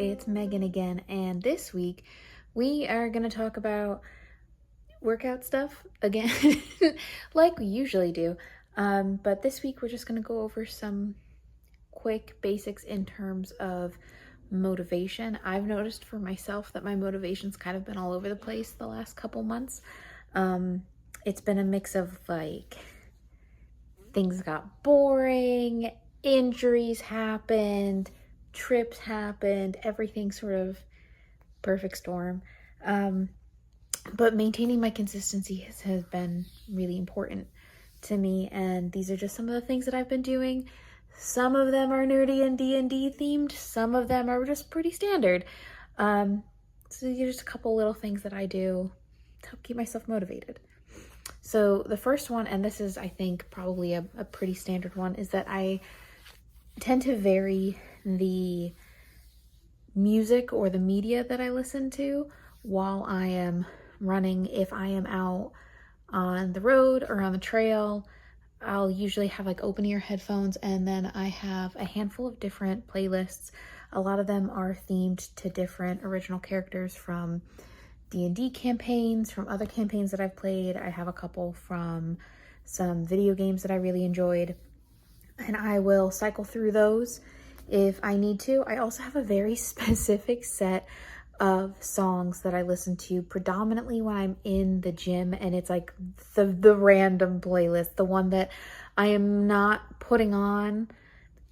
it's Megan again, and this week we are going to talk about workout stuff again, like we usually do. But this week we're just going to go over some quick basics in terms of motivation. I've noticed for myself that my motivation's kind of been all over the place the last couple months. It's been a mix of like things got boring, injuries happened, trips happened, everything sort of perfect storm. But maintaining my consistency has been really important to me, and these are just some of the things that I've been doing. Some of them are nerdy and D&D themed, some of them are just pretty standard. So these are just a couple little things that I do to help keep myself motivated. So the first one, and this is I think probably a pretty standard one, is that I tend to vary the music or the media that I listen to while I am running. If I am out on the road or on the trail, I'll usually have like open ear headphones, and then I have a handful of different playlists. A lot of them are themed to different original characters from D&D campaigns, from other campaigns that I've played. I have a couple from some video games that I really enjoyed, and I will cycle through those if I need to. I also have a very specific set of songs that I listen to predominantly when I'm in the gym, and it's like the random playlist, the one that I am not putting on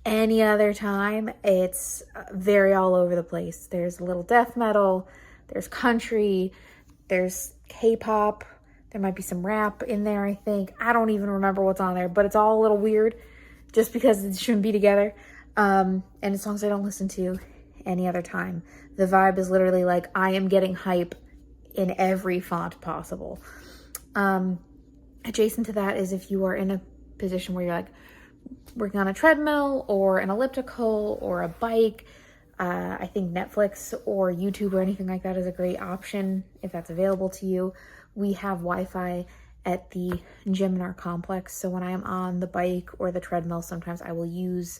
any other time. It's very all over the place. There's a little death metal, there's country, there's K-pop, there might be some rap in there, I think. I don't even remember what's on there, but it's all a little weird just because it shouldn't be together. And it's songs I don't listen to any other time. The vibe is literally like I am getting hype in every font possible. Adjacent to that is if you are in a position where you're like working on a treadmill or an elliptical or a bike, I think Netflix or YouTube or anything like that is a great option if that's available to you. We have Wi-Fi at the gym in our complex, so when I am on the bike or the treadmill, sometimes I will use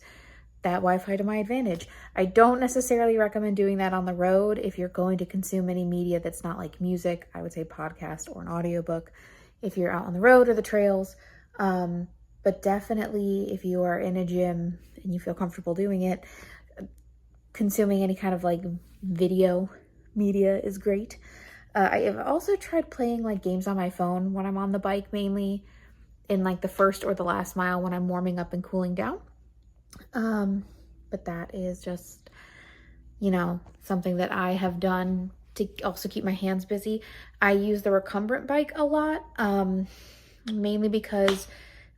that Wi-Fi to my advantage. I don't necessarily recommend doing that on the road. If you're going to consume any media that's not like music, I would say podcast or an audiobook if you're out on the road or the trails. But definitely if you are in a gym and you feel comfortable doing it, consuming any kind of like video media is great. I have also tried playing like games on my phone when I'm on the bike, mainly in like the first or the last mile when I'm warming up and cooling down. But that is just, something that I have done to also keep my hands busy. I use the recumbent bike a lot, mainly because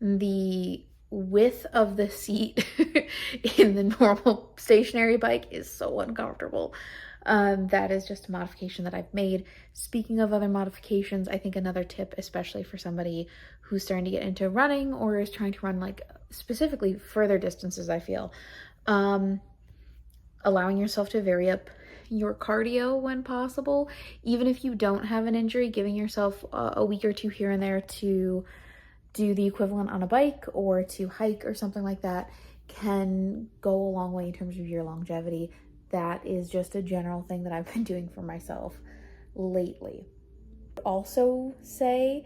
the width of the seat in the normal stationary bike is so uncomfortable. That is just a modification that I've made. Speaking of other modifications, I think another tip, especially for somebody who's starting to get into running or is trying to run like specifically further distances, I feel, allowing yourself to vary up your cardio when possible. Even if you don't have an injury, giving yourself a week or two here and there to do the equivalent on a bike or to hike or something like that can go a long way in terms of your longevity. That is just a general thing that I've been doing for myself lately. Also say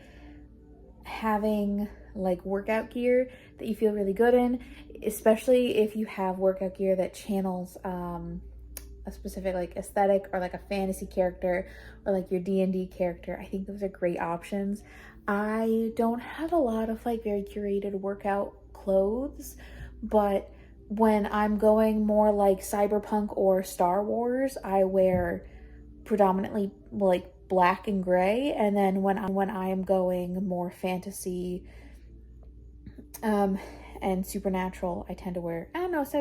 having like workout gear that you feel really good in, especially if you have workout gear that channels a specific like aesthetic or like a fantasy character or like your D&D character. I think those are great options. I don't have a lot of like very curated workout clothes, but when I'm going more like cyberpunk or Star Wars, I wear predominantly like black and gray. And then when I am going more fantasy and supernatural, I tend to wear,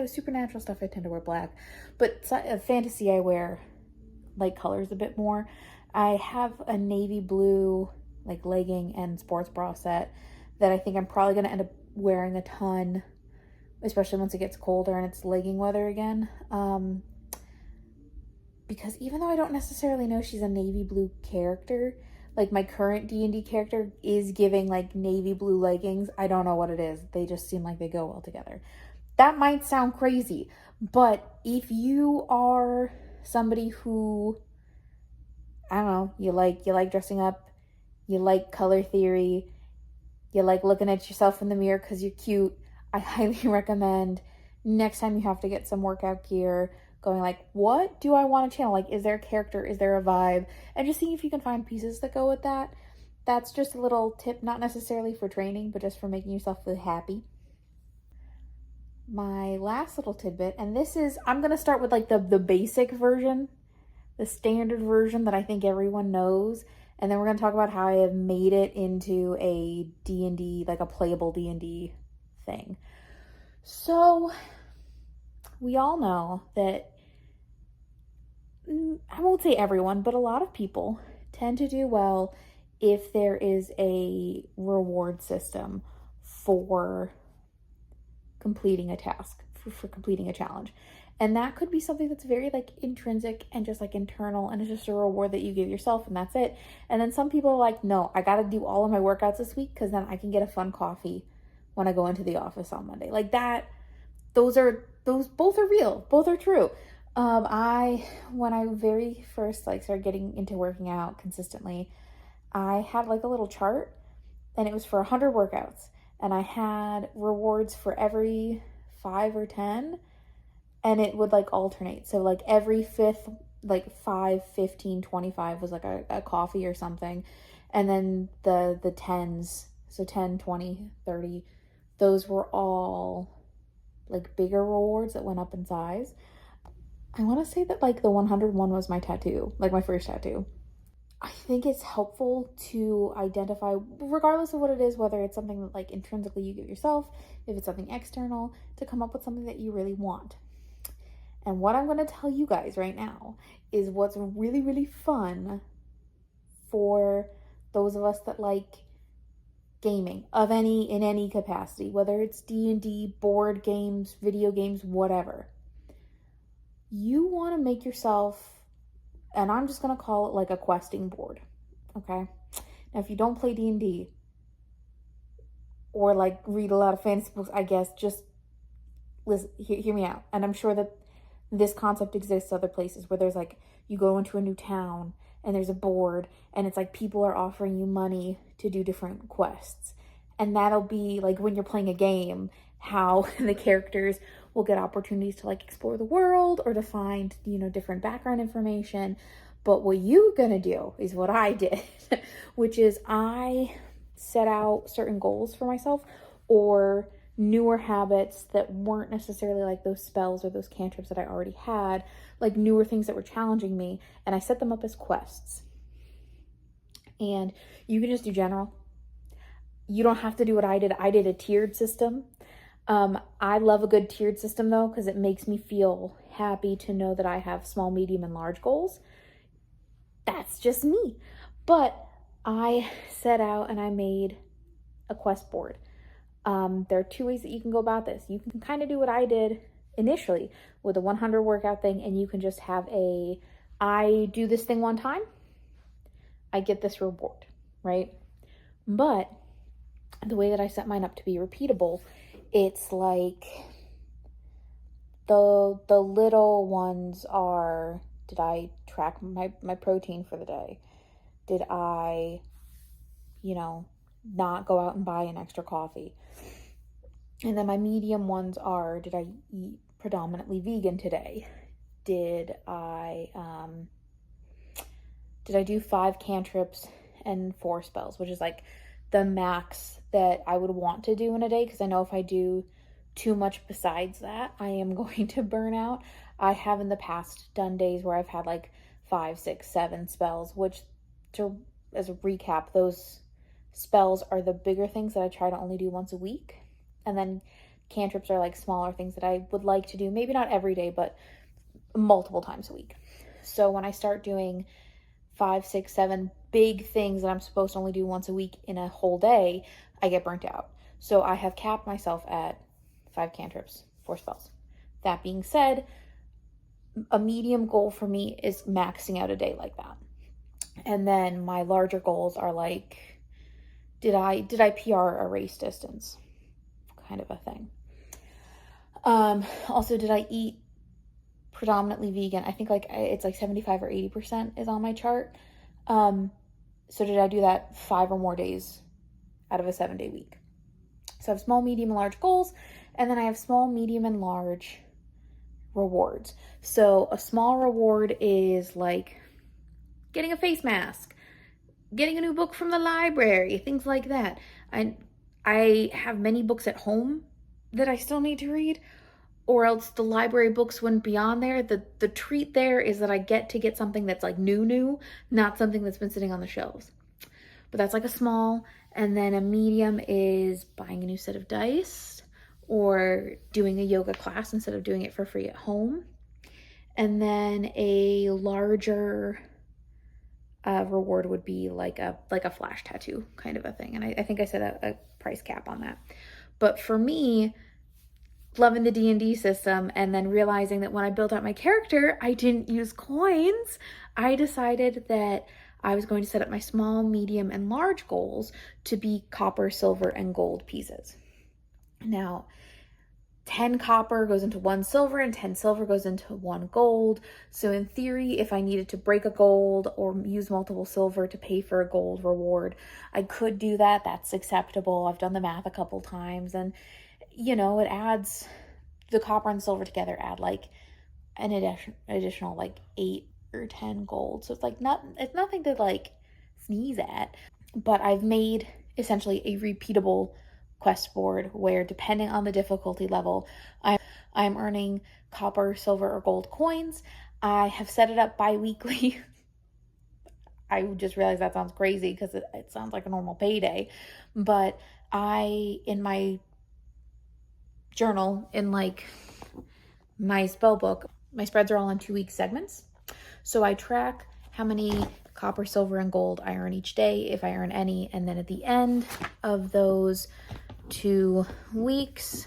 supernatural stuff I tend to wear black, but fantasy I wear light colors a bit more. I have a navy blue like legging and sports bra set that I think I'm probably going to end up wearing a ton, especially once it gets colder and it's legging weather again. Because even though I don't necessarily know she's a navy blue character, like my current D&D character is giving like navy blue leggings. I don't know what it is. They just seem like they go well together. That might sound crazy, but if you are somebody who, I don't know, you like dressing up, you like color theory, you like looking at yourself in the mirror because you're cute, I highly recommend next time you have to get some workout gear, going like, what do I want to channel? Like, is there a character? Is there a vibe? And just seeing if you can find pieces that go with that. That's just a little tip, not necessarily for training, but just for making yourself feel happy. My last little tidbit, and this is, I'm going to start with like the basic version, the standard version that I think everyone knows. And then we're going to talk about how I have made it into a D&D, like a playable D&D thing. So we all know that, I won't say everyone, but a lot of people tend to do well if there is a reward system for completing a task, for completing a challenge. And that could be something that's very like intrinsic and just like internal, and it's just a reward that you give yourself and that's it. And then some people are like, no, I got to do all of my workouts this week because then I can get a fun coffee when I go into the office on Monday. Like that, those both are real, both are true. When I very first like started getting into working out consistently, I had like a little chart, and it was for 100 workouts, and I had rewards for every 5 or 10, and it would like alternate. So like every fifth, like 5, 15, 25 was like a coffee or something. And then the tens, so 10, 20, 30, those were all like bigger rewards that went up in size. I want to say that like the 100 one was my tattoo, like my first tattoo. I think it's helpful to identify, regardless of what it is, whether it's something that like intrinsically you give yourself, if it's something external, to come up with something that you really want. And what I'm going to tell you guys right now is what's really, really fun for those of us that like gaming in any capacity, whether it's D&D, board games, video games, whatever. You want to make yourself, and I'm just going to call it like a questing board, okay? Now, if you don't play D&D or like read a lot of fantasy books, I guess, just listen, hear me out. And I'm sure that this concept exists other places where there's like, you go into a new town and there's a board and it's like people are offering you money to do different quests. And that'll be like when you're playing a game, how the characters will get opportunities to like explore the world or to find, different background information. But what you're gonna do is what I did, which is I set out certain goals for myself or newer habits that weren't necessarily like those spells or those cantrips that I already had, like newer things that were challenging me, and I set them up as quests. And you can just do general. You don't have to do what I did. I did a tiered system. I love a good tiered system though, because it makes me feel happy to know that I have small, medium, and large goals. That's just me. But I set out and I made a quest board. There are 2 ways that you can go about this. You can kind of do what I did initially with a 100 workout thing, and you can just have I do this thing one time, I get this reward, right? But the way that I set mine up to be repeatable, it's like the little ones are, did I track my protein for the day? Did I, not go out and buy an extra coffee? And then my medium ones are, did I eat predominantly vegan today? Did I do 5 cantrips and 4 spells, which is like the max that I would want to do in a day, because I know if I do too much besides that, I am going to burn out. I have in the past done days where I've had like 5, 6, 7 spells, which, as a recap, those spells are the bigger things that I try to only do once a week. And then cantrips are like smaller things that I would like to do, maybe not every day, but multiple times a week. So when I start doing 5, 6, 7 big things that I'm supposed to only do once a week in a whole day, I get burnt out. So I have capped myself at 5 cantrips, 4 spells. That being said, a medium goal for me is maxing out a day like that. And then my larger goals are like, did I PR a race distance? Kind of a thing. Also, did I eat predominantly vegan. I think like it's like 75 or 80% is on my chart. So did I do that 5 or more days out of a 7-day week? So I have small, medium, and large goals, and then I have small, medium, and large rewards. So a small reward is like getting a face mask, getting a new book from the library, things like that. I have many books at home that I still need to read, or else the library books wouldn't be on there. The treat there is that I get to get something that's like new, not something that's been sitting on the shelves. But that's like a small. And then a medium is buying a new set of dice or doing a yoga class instead of doing it for free at home. And then a larger reward would be like a flash tattoo kind of a thing. And I think I set a price cap on that. But for me, loving the D&D system and then realizing that when I built out my character, I didn't use coins, I decided that I was going to set up my small, medium, and large goals to be copper, silver, and gold pieces. Now, 10 copper goes into 1 silver and 10 silver goes into 1 gold. So in theory, if I needed to break a gold or use multiple silver to pay for a gold reward, I could do that. That's acceptable. I've done the math a couple times, and you know, it adds, the copper and silver together add like an additional like 8 or 10 gold. So it's like it's nothing to like sneeze at. But I've made essentially a repeatable quest board where, depending on the difficulty level, I'm earning copper, silver, or gold coins. I have set it up bi-weekly. I just realized that sounds crazy because it sounds like a normal payday. But in my journal, in like my spell book, my spreads are all in 2-week segments. So I track how many copper, silver, and gold I earn each day, if I earn any. And then at the end of those 2 weeks,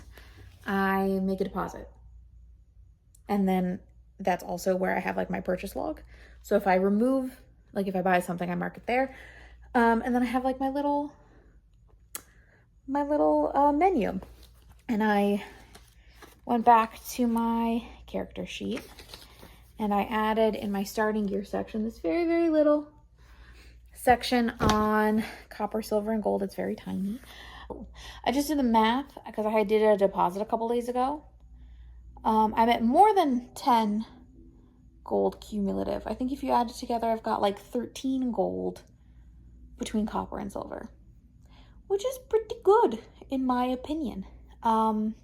I make a deposit. And then that's also where I have like my purchase log. So if I remove, like if I buy something, I mark it there. And then I have like my little menu. And I went back to my character sheet and I added in my starting gear section this very, very little section on copper, silver, and gold. It's very tiny. I just did the math because I did a deposit a couple days ago. I'm at more than 10 gold cumulative. I think if you add it together, I've got like 13 gold between copper and silver, which is pretty good in my opinion. I'm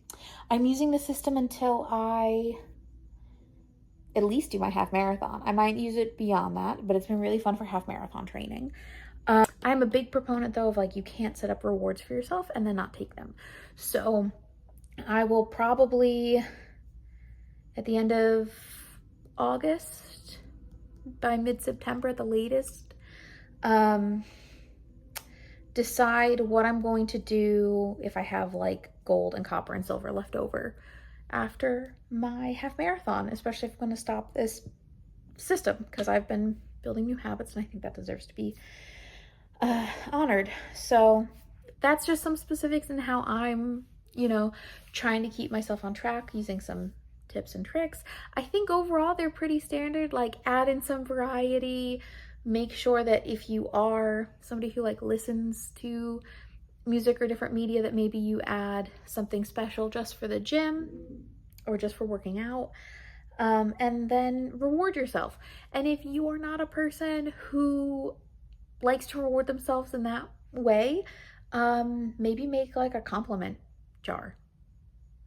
using the system until I at least do my half marathon. I might use it beyond that, but it's been really fun for half marathon training. I'm a big proponent though of like, you can't set up rewards for yourself and then not take them. So I will probably at the end of August, by mid-September at the latest, decide what I'm going to do if I have like gold and copper and silver left over after my half marathon, especially if I'm going to stop this system, because I've been building new habits and I think that deserves to be honored. So that's just some specifics in how I'm, trying to keep myself on track using some tips and tricks. I think overall they're pretty standard. Like, add in some variety. Make sure that if you are somebody who like listens to music or different media, that maybe you add something special just for the gym or just for working out. And then reward yourself. And if you are not a person who likes to reward themselves in that way, maybe make like a compliment jar.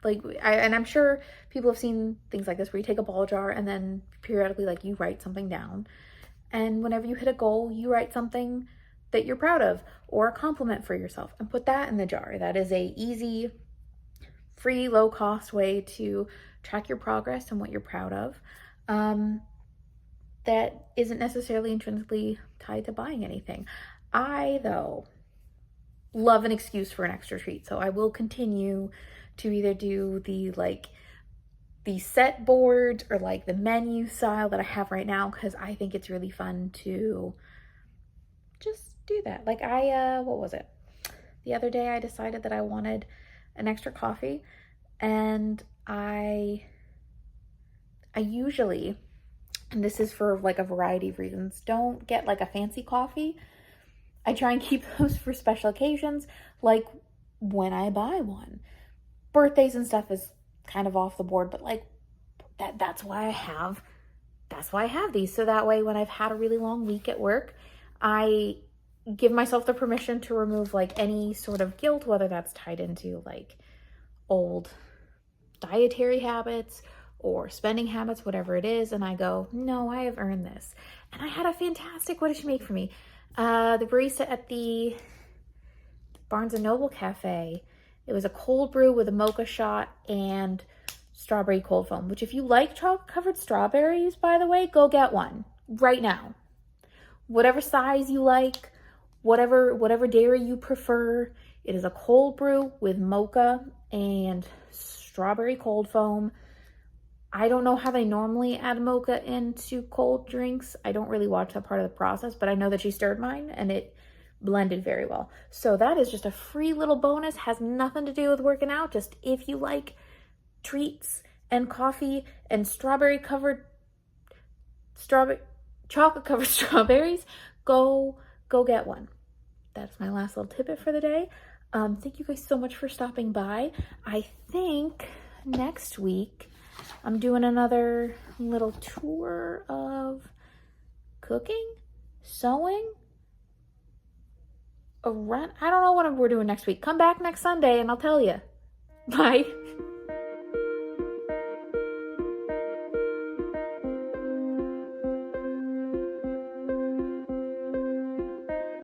And I'm sure people have seen things like this where you take a ball jar and then periodically like you write something down. And whenever you hit a goal, you write something that you're proud of or a compliment for yourself and put that in the jar. That is a easy, free, low cost way to track your progress and what you're proud of. That isn't necessarily intrinsically tied to buying anything. I, though, love an excuse for an extra treat. So I will continue to either do the set board or like the menu style that I have right now, because I think it's really fun to just do that. Like what was it? The other day I decided that I wanted an extra coffee, and I I usually, and this is for like a variety of reasons, don't get like a fancy coffee. I try and keep those for special occasions, like when I buy one. Birthdays and stuff is kind of off the board, but like that's why I have these. So that way when I've had a really long week at work, I give myself the permission to remove like any sort of guilt, whether that's tied into like old dietary habits or spending habits, whatever it is. And I go, no, I have earned this. And I had a fantastic, what did she make for me? The barista at the Barnes & Noble Cafe. It was a cold brew with a mocha shot and strawberry cold foam, which if you like chocolate-covered strawberries, by the way, go get one right now. Whatever size you like, whatever dairy you prefer. It is a cold brew with mocha and strawberry cold foam. I don't know how they normally add mocha into cold drinks. I don't really watch that part of the process, but I know that she stirred mine and it blended very well. So that is just a free little bonus. Has nothing to do with working out. Just if you like treats and coffee and chocolate covered strawberries, go get one. That's my last little tidbit for the day. Thank you guys so much for stopping by. I think next week I'm doing another little tour of cooking, sewing, I don't know what we're doing next week. Come back next Sunday and I'll tell you. Bye.